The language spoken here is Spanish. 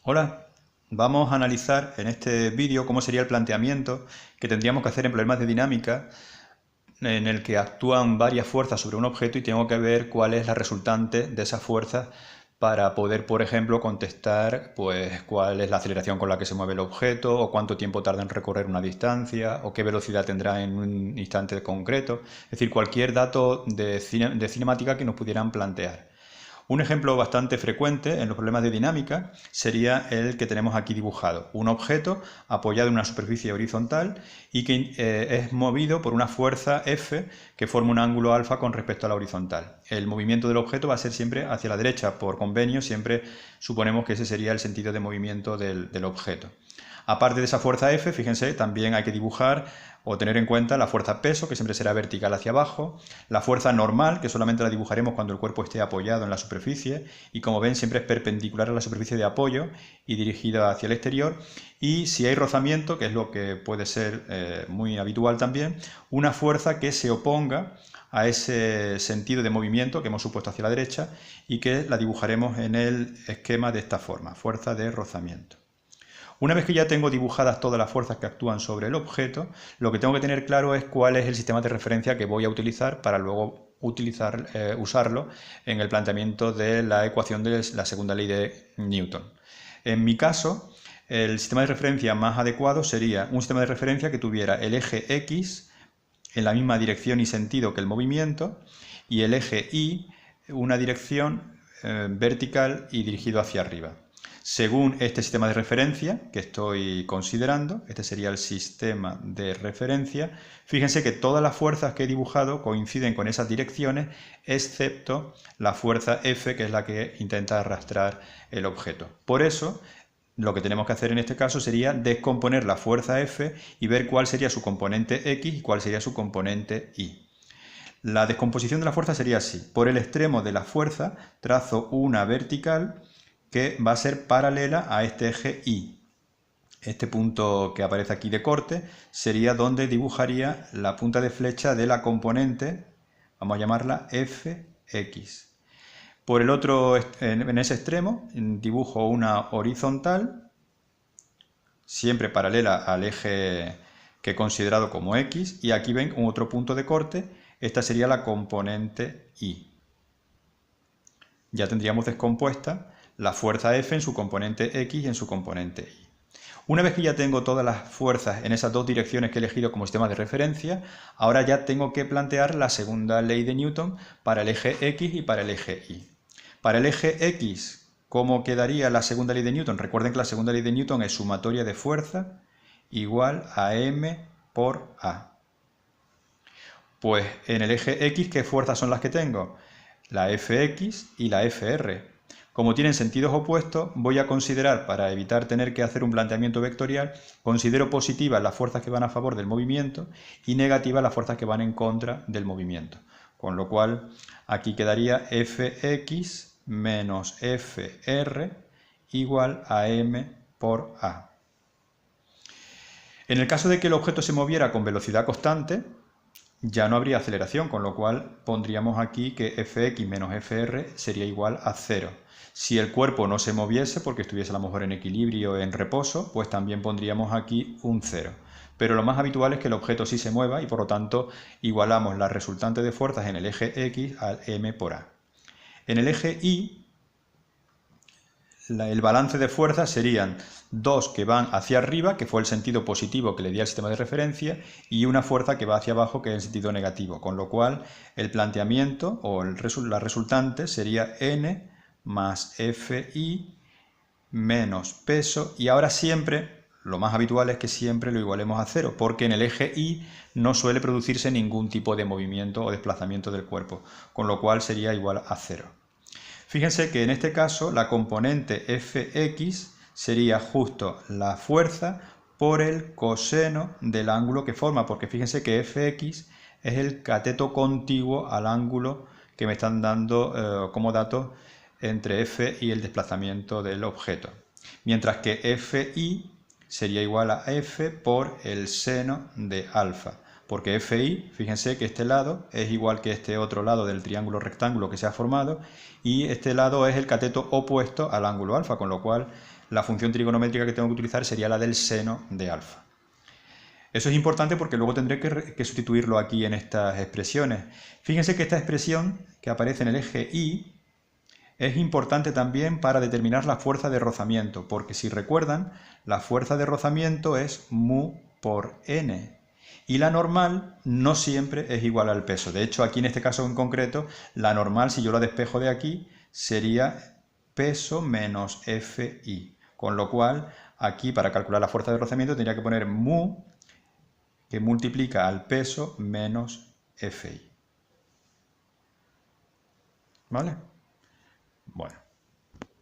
Hola, vamos a analizar en este vídeo cómo sería el planteamiento que tendríamos que hacer en problemas de dinámica en el que actúan varias fuerzas sobre un objeto y tengo que ver cuál es la resultante de esas fuerzas para poder, por ejemplo, contestar pues cuál es la aceleración con la que se mueve el objeto, o cuánto tiempo tarda en recorrer una distancia, o qué velocidad tendrá en un instante concreto. Es decir, cualquier dato de cinemática que nos pudieran plantear. Un ejemplo bastante frecuente en los problemas de dinámica sería el que tenemos aquí dibujado. Un objeto apoyado en una superficie horizontal y que es movido por una fuerza F que forma un ángulo alfa con respecto a la horizontal. El movimiento del objeto va a ser siempre hacia la derecha. Por convenio siempre suponemos que ese sería el sentido de movimiento del objeto. Aparte de esa fuerza F, fíjense, también hay que dibujar o tener en cuenta la fuerza peso, que siempre será vertical hacia abajo, la fuerza normal, que solamente la dibujaremos cuando el cuerpo esté apoyado en la superficie, y como ven siempre es perpendicular a la superficie de apoyo y dirigida hacia el exterior, y si hay rozamiento, que es lo que puede ser muy habitual también, una fuerza que se oponga a ese sentido de movimiento que hemos supuesto hacia la derecha y que la dibujaremos en el esquema de esta forma, fuerza de rozamiento. Una vez que ya tengo dibujadas todas las fuerzas que actúan sobre el objeto, lo que tengo que tener claro es cuál es el sistema de referencia que voy a utilizar para luego usarlo en el planteamiento de la ecuación de la segunda ley de Newton. En mi caso, el sistema de referencia más adecuado sería un sistema de referencia que tuviera el eje X en la misma dirección y sentido que el movimiento y el eje Y una dirección vertical y dirigido hacia arriba. Según este sistema de referencia que estoy considerando, este sería el sistema de referencia, fíjense que todas las fuerzas que he dibujado coinciden con esas direcciones, excepto la fuerza F, que es la que intenta arrastrar el objeto. Por eso, lo que tenemos que hacer en este caso sería descomponer la fuerza F y ver cuál sería su componente X y cuál sería su componente Y. La descomposición de la fuerza sería así. Por el extremo de la fuerza trazo una vertical que va a ser paralela a este eje Y. Este punto que aparece aquí de corte sería donde dibujaría la punta de flecha de la componente, vamos a llamarla Fx. Por el otro, en ese extremo, dibujo una horizontal, siempre paralela al eje que he considerado como X, y aquí ven otro punto de corte, esta sería la componente Y. Ya tendríamos descompuesta la fuerza F en su componente X y en su componente Y. Una vez que ya tengo todas las fuerzas en esas dos direcciones que he elegido como sistema de referencia, ahora ya tengo que plantear la segunda ley de Newton para el eje X y para el eje Y. Para el eje X, ¿cómo quedaría la segunda ley de Newton? Recuerden que la segunda ley de Newton es sumatoria de fuerza igual a m por a. Pues en el eje X, ¿qué fuerzas son las que tengo? La Fx y la Fr. Como tienen sentidos opuestos, voy a considerar, para evitar tener que hacer un planteamiento vectorial, considero positivas las fuerzas que van a favor del movimiento y negativas las fuerzas que van en contra del movimiento. Con lo cual, aquí quedaría Fx menos Fr igual a m por a. En el caso de que el objeto se moviera con velocidad constante, ya no habría aceleración, con lo cual pondríamos aquí que Fx menos Fr sería igual a 0. Si el cuerpo no se moviese, porque estuviese a lo mejor en equilibrio o en reposo, pues también pondríamos aquí un 0. Pero lo más habitual es que el objeto sí se mueva y por lo tanto igualamos la resultante de fuerzas en el eje X al m por a. En el eje Y, el balance de fuerzas serían dos que van hacia arriba, que fue el sentido positivo que le di al sistema de referencia, y una fuerza que va hacia abajo, que es el sentido negativo, con lo cual el planteamiento o la resultante sería n más fi menos peso, y ahora siempre, lo más habitual es que siempre lo igualemos a 0, porque en el eje Y no suele producirse ningún tipo de movimiento o desplazamiento del cuerpo, con lo cual sería igual a 0. Fíjense que en este caso la componente Fx sería justo la fuerza por el coseno del ángulo que forma, porque fíjense que Fx es el cateto contiguo al ángulo que me están dando como datos entre F y el desplazamiento del objeto. Mientras que Fi sería igual a F por el seno de alfa, porque FI, fíjense que este lado es igual que este otro lado del triángulo rectángulo que se ha formado, y este lado es el cateto opuesto al ángulo alfa, con lo cual la función trigonométrica que tengo que utilizar sería la del seno de alfa. Eso es importante porque luego tendré que sustituirlo aquí en estas expresiones. Fíjense que esta expresión que aparece en el eje Y es importante también para determinar la fuerza de rozamiento, porque si recuerdan, la fuerza de rozamiento es mu por n, y la normal no siempre es igual al peso. De hecho, aquí en este caso en concreto, la normal, si yo la despejo de aquí, sería peso menos Fi, con lo cual aquí para calcular la fuerza de rozamiento tendría que poner mu, que multiplica al peso menos Fi. ¿Vale? Bueno.